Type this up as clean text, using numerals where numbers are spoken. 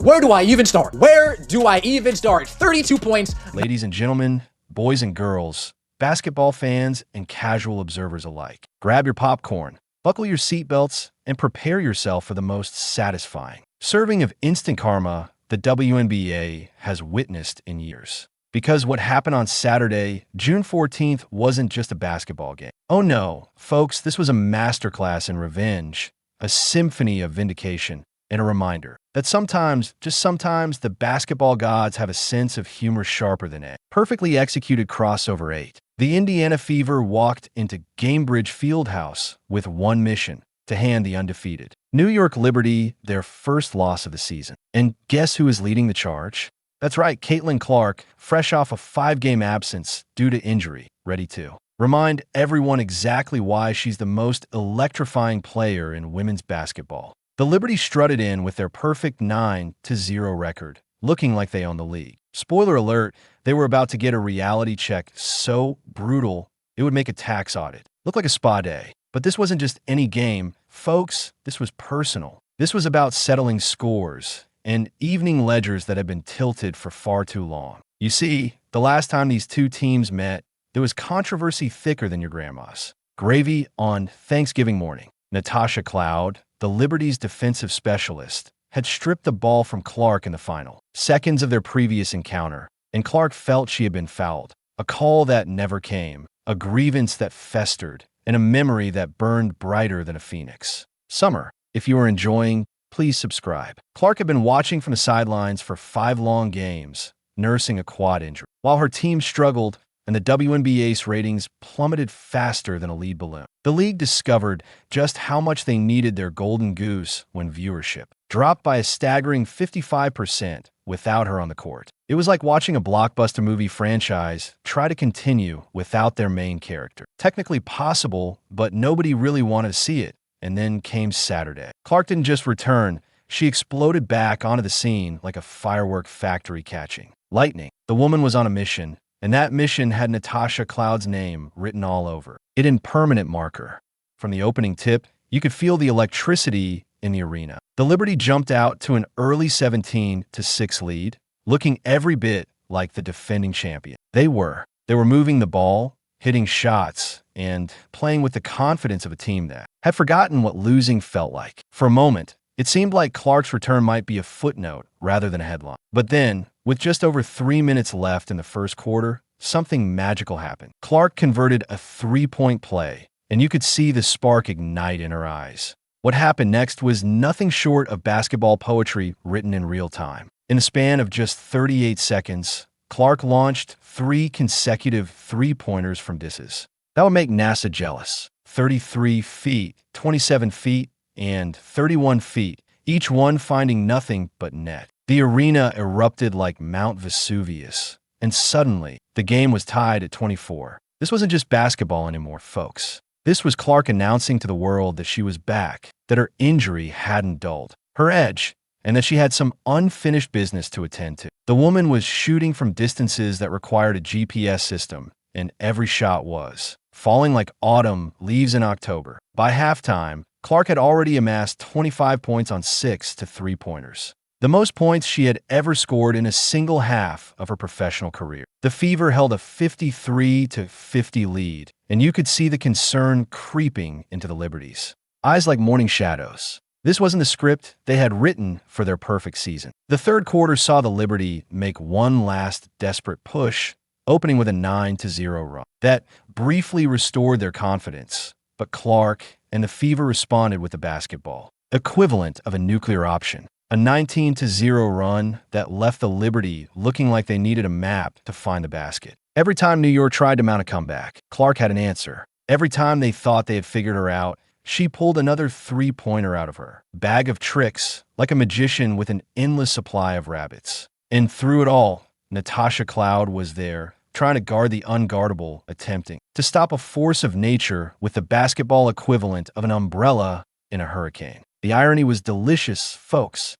Where do I even start? Where do I even start? 32 points. Ladies and gentlemen, boys and girls, basketball fans and casual observers alike, grab your popcorn, buckle your seatbelts, and prepare yourself for the most satisfying serving of instant karma the WNBA has witnessed in years. Because what happened on Saturday, June 14th, wasn't just a basketball game. Oh no, folks, this was a masterclass in revenge, a symphony of vindication, and a reminder that sometimes, just sometimes, the basketball gods have a sense of humor sharper than edge. Perfectly executed crossover 8. The Indiana Fever walked into Gainbridge Fieldhouse with one mission: to hand the undefeated New York Liberty their first loss of the season. And guess who is leading the charge? That's right, Caitlin Clark, fresh off a 5-game absence due to injury, ready to remind everyone exactly why she's the most electrifying player in women's basketball. The Liberty strutted in with their perfect 9-0 record, looking like they own the league. Spoiler alert, they were about to get a reality check so brutal it would make a tax audit look like a spa day. But this wasn't just any game, folks, this was personal. This was about settling scores and evening ledgers that had been tilted for far too long. You see, the last time these two teams met, there was controversy thicker than your grandma's gravy on Thanksgiving morning. Natasha Cloud, the Liberty's defensive specialist, had stripped the ball from Clark in the final seconds of their previous encounter, and Clark felt she had been fouled. A call that never came, a grievance that festered, and a memory that burned brighter than a phoenix. Summer, if you are enjoying, please subscribe. Clark had been watching from the sidelines for 5 long games, nursing a quad injury, while her team struggled and the WNBA's ratings plummeted faster than a lead balloon. The league discovered just how much they needed their golden goose when viewership dropped by a staggering 55% without her on the court. It was like watching a blockbuster movie franchise try to continue without their main character. Technically possible, but nobody really wanted to see it. And then came Saturday. Clark didn't just return, she exploded back onto the scene like a firework factory catching lightning. The woman was on a mission, and that mission had Natasha Cloud's name written all over it in permanent marker. From the opening tip, you could feel the electricity in the arena. The Liberty jumped out to an early 17-6 lead, looking every bit like the defending champion. They were moving the ball, hitting shots, and playing with the confidence of a team that had forgotten what losing felt like. For a moment, it seemed like Clark's return might be a footnote rather than a headline. But then, with just over 3 minutes left in the first quarter, something magical happened. Clark converted a 3-point play, and you could see the spark ignite in her eyes. What happened next was nothing short of basketball poetry written in real time. In the span of just 38 seconds, Clark launched 3 consecutive 3-pointers from disses. That would make NASA jealous. 33 feet, 27 feet, and 31 feet, each one finding nothing but net. The arena erupted like Mount Vesuvius, and suddenly, the game was tied at 24. This wasn't just basketball anymore, folks. This was Clark announcing to the world that she was back, that her injury hadn't dulled her edge, and that she had some unfinished business to attend to. The woman was shooting from distances that required a GPS system, and every shot was falling like autumn leaves in October. By halftime, Clark had already amassed 25 points on 6 3-pointers, the most points she had ever scored in a single half of her professional career. The Fever held a 53-50 lead, and you could see the concern creeping into the Liberties. Eyes like morning shadows. This wasn't the script they had written for their perfect season. The third quarter saw the Liberty make one last desperate push, opening with a 9-0 run. That briefly restored their confidence, but Clark and the Fever responded with the basketball, equivalent of a nuclear option. A 19-0 run that left the Liberty looking like they needed a map to find the basket. Every time New York tried to mount a comeback, Clark had an answer. Every time they thought they had figured her out, she pulled another 3-pointer out of her bag of tricks, like a magician with an endless supply of rabbits. And through it all, Natasha Cloud was there, trying to guard the unguardable, attempting to stop a force of nature with the basketball equivalent of an umbrella in a hurricane. The irony was delicious, folks.